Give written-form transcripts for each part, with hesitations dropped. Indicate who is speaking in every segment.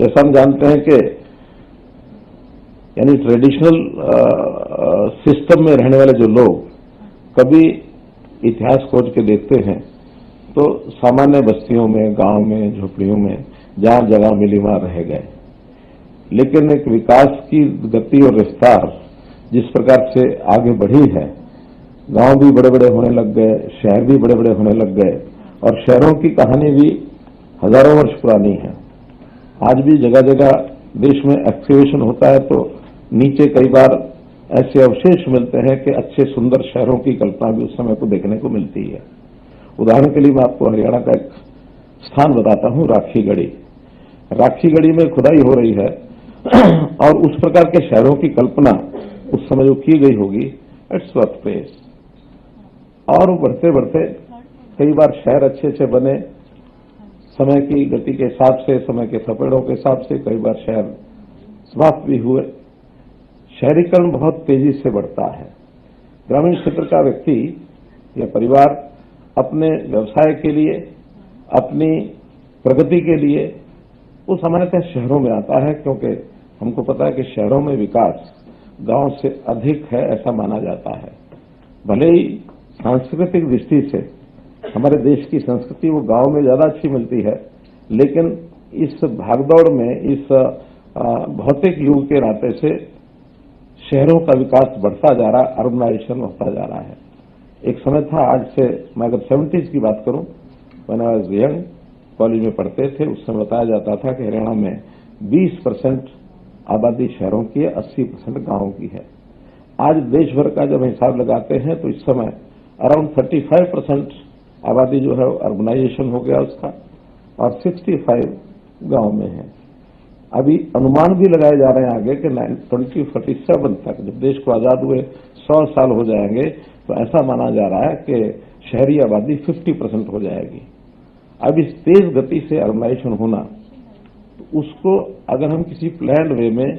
Speaker 1: जैसा हम जानते हैं कि यानी ट्रेडिशनल सिस्टम में रहने वाले जो लोग कभी इतिहास खोज के देखते हैं तो सामान्य बस्तियों में, गांव में, झोपड़ियों में जहां जगह मिली वहां रह गए। लेकिन एक विकास की गति और रफ्तार जिस प्रकार से आगे बढ़ी है, गांव भी बड़े बड़े होने लग गए, शहर भी बड़े बड़े होने लग गए और शहरों की कहानी भी हजारों वर्ष पुरानी है। आज भी जगह जगह देश में एक्सकेवेशन होता है तो नीचे कई बार ऐसे अवशेष मिलते हैं कि अच्छे सुंदर शहरों की कल्पना भी उस समय को देखने को मिलती है। उदाहरण के लिए मैं आपको हरियाणा का एक स्थान बताता हूं, राखीगढ़ी। राखीगढ़ी में खुदाई हो रही है और उस प्रकार के शहरों की कल्पना उस समय जो की गई होगी, इट्स वर्थ प्लेस। और बढ़ते बढ़ते कई बार शहर अच्छे अच्छे बने, समय की गति के हिसाब से, समय के थपेड़ों के हिसाब से कई बार शहर समाप्त भी हुए। शहरीकरण बहुत तेजी से बढ़ता है। ग्रामीण क्षेत्र का व्यक्ति या परिवार अपने व्यवसाय के लिए, अपनी प्रगति के लिए वो सामान्यतः शहरों में आता है, क्योंकि हमको पता है कि शहरों में विकास गांव से अधिक है, ऐसा माना जाता है। भले ही सांस्कृतिक दृष्टि से हमारे देश की संस्कृति वो गांव में ज्यादा अच्छी मिलती है, लेकिन इस भागदौड़ में, इस भौतिक युग के नाते से शहरों का विकास बढ़ता जा रहा है, अर्बनाइजेशन बढ़ता जा रहा है। एक समय था, आज से मैं अगर 70s की बात करूं, when I was young, college में पढ़ते थे, उस समय बताया जाता था कि हरियाणा में 20% आबादी शहरों की है, 80% गांवों की है। आज देश भर का जब हिसाब लगाते हैं तो इस समय अराउंड 35% आबादी जो है अर्बनाइजेशन हो गया उसका, और 65 गांव में है। अभी अनुमान भी लगाए जा रहे हैं आगे कि 2047 तक, जब देश को आजाद हुए 100 साल हो जाएंगे, तो ऐसा माना जा रहा है कि शहरी आबादी 50% हो जाएगी। अब इस तेज गति से अर्बनाइजेशन होना, तो उसको अगर हम किसी प्लान्ड वे में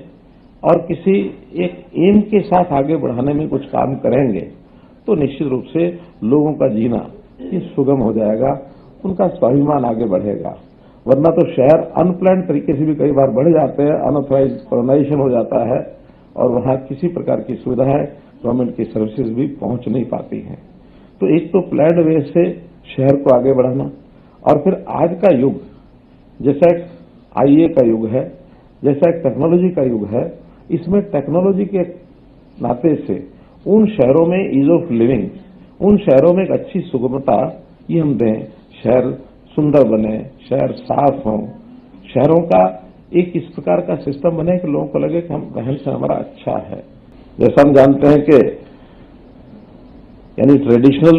Speaker 1: और किसी एक एम के साथ आगे बढ़ाने में कुछ काम करेंगे तो निश्चित रूप से लोगों का जीना ये सुगम हो जाएगा, उनका स्वाभिमान आगे बढ़ेगा। वरना तो शहर अनप्लान्ड तरीके से भी कई बार बढ़ जाते हैं, अनऑथराइज कॉलोनाइजेशन हो जाता है और वहां किसी प्रकार की सुविधाएं, गवर्नमेंट की सर्विसेज भी पहुंच नहीं पाती हैं। तो एक तो प्लान्ड वे से शहर को आगे बढ़ाना, और फिर आज का युग जैसा एक आईए का युग है, जैसा एक टेक्नोलॉजी का युग है, इसमें टेक्नोलॉजी के नाते से उन शहरों में ईज ऑफ लिविंग, उन शहरों में एक अच्छी सुगमता ये हम दें, शहर सुंदर बने, शहर साफ हों, शहरों का एक इस प्रकार का सिस्टम बने कि लोगों को लगे कि हम रहन सहन हमारा अच्छा है। जैसा हम जानते हैं कि यानी ट्रेडिशनल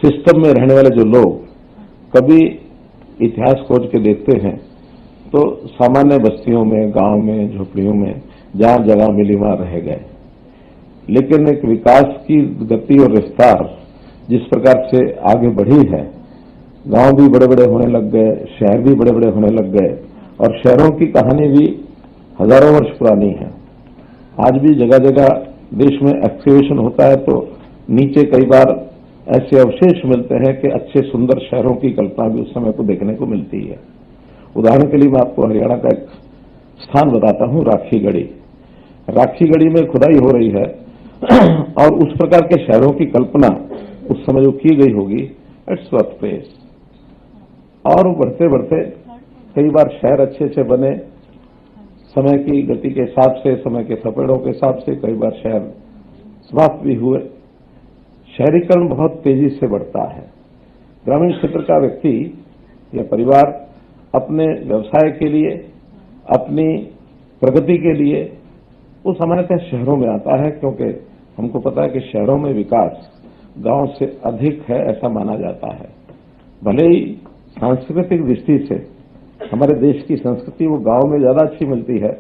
Speaker 1: सिस्टम में रहने वाले जो लोग कभी इतिहास खोज के देखते हैं तो सामान्य बस्तियों में, गांव में, झोपड़ियों में जहां जगह मिली वहां रह गए। लेकिन एक विकास की गति और रफ्तार जिस प्रकार से आगे बढ़ी है, गांव भी बड़े बड़े होने लग गए, शहर भी बड़े बड़े होने लग गए और शहरों की कहानी भी हजारों वर्ष पुरानी है। आज भी जगह जगह देश में एक्सकेवेशन होता है तो नीचे कई बार ऐसे अवशेष मिलते हैं कि अच्छे सुंदर शहरों की कल्पना भी उस समय को देखने को मिलती है। उदाहरण के लिए मैं आपको हरियाणा का एक स्थान बताता हूं, राखीगढ़ी। राखीगढ़ी में खुदाई हो रही है और उस प्रकार के शहरों की कल्पना उस समय जो की गई होगी, इट्स वर्थ प्लेस। और बढ़ते बढ़ते कई बार शहर अच्छे अच्छे बने, समय की गति के हिसाब से, समय के थपेड़ों के हिसाब से कई बार शहर समाप्त भी हुए। शहरीकरण बहुत तेजी से बढ़ता है। ग्रामीण क्षेत्र का व्यक्ति या परिवार अपने व्यवसाय के लिए, अपनी प्रगति के लिए वो सामान्यतः शहरों में आता है, क्योंकि हमको पता है कि शहरों में विकास गांव से अधिक है, ऐसा माना जाता है। भले ही सांस्कृतिक दृष्टि से हमारे देश की संस्कृति वो गांव में ज्यादा अच्छी मिलती है,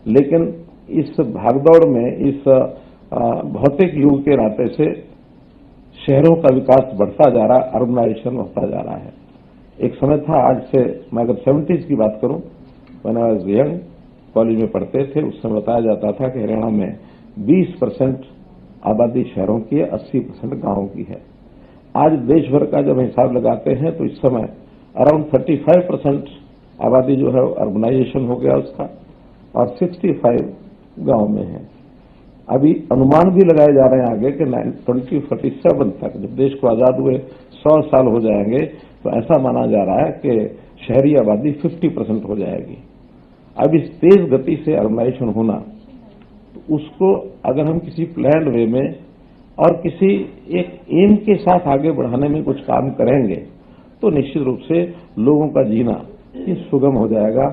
Speaker 1: लेकिन इस भागदौड़ में, इस भौतिक युग के नाते से शहरों का विकास बढ़ता जा रहा है, अर्बनाइजेशन बढ़ता जा रहा है। एक समय था, आज से मैं अगर 70s की बात करूं, when I was young, college में पढ़ते थे, उस समय बताया जाता था कि हरियाणा में 20% आबादी शहरों की है, 80% गांवों की है। आज देश भर का जब हिसाब लगाते हैं तो इस समय अराउंड 35% आबादी जो है अर्बनाइजेशन हो गया उसका, और 65 गांव में है। अभी अनुमान भी लगाए जा रहे हैं आगे कि 2047 तक, जब देश को आजाद हुए 100 साल हो जाएंगे, तो ऐसा माना जा रहा है कि शहरी आबादी 50% हो जाएगी। अब इस तेज गति से अर्बनाइजेशन होना, तो उसको अगर हम किसी प्लान्ड वे में और किसी एक एम के साथ आगे बढ़ाने में कुछ काम करेंगे, तो निश्चित रूप से लोगों का जीना ये सुगम हो जाएगा,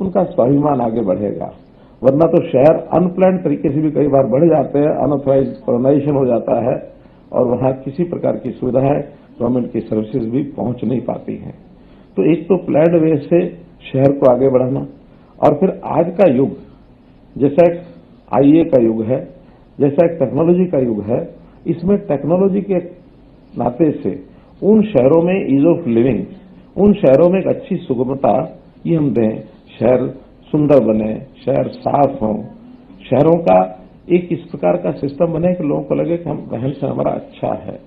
Speaker 1: उनका स्वाभिमान आगे बढ़ेगा। वरना तो शहर अनप्लान्ड तरीके से भी कई बार बढ़ जाते हैं, अनऑथराइज कॉलोनाइजेशन हो जाता है और वहां किसी प्रकार की सुविधाएं, गवर्नमेंट की सर्विसेज भी पहुंच नहीं पाती हैं। तो एक तो प्लान्ड वे से शहर को आगे बढ़ाना, और फिर आज का युग जैसा एक आईए का युग है, जैसा एक टेक्नोलॉजी का युग है, इसमें टेक्नोलॉजी के नाते से उन शहरों में ईज ऑफ लिविंग, उन शहरों में एक अच्छी सुगमता ये हम दें, शहर सुंदर बने, शहर साफ हों, शहरों का एक इस प्रकार का सिस्टम बने कि लोगों को लगे कि हम रहन सहन हमारा अच्छा है।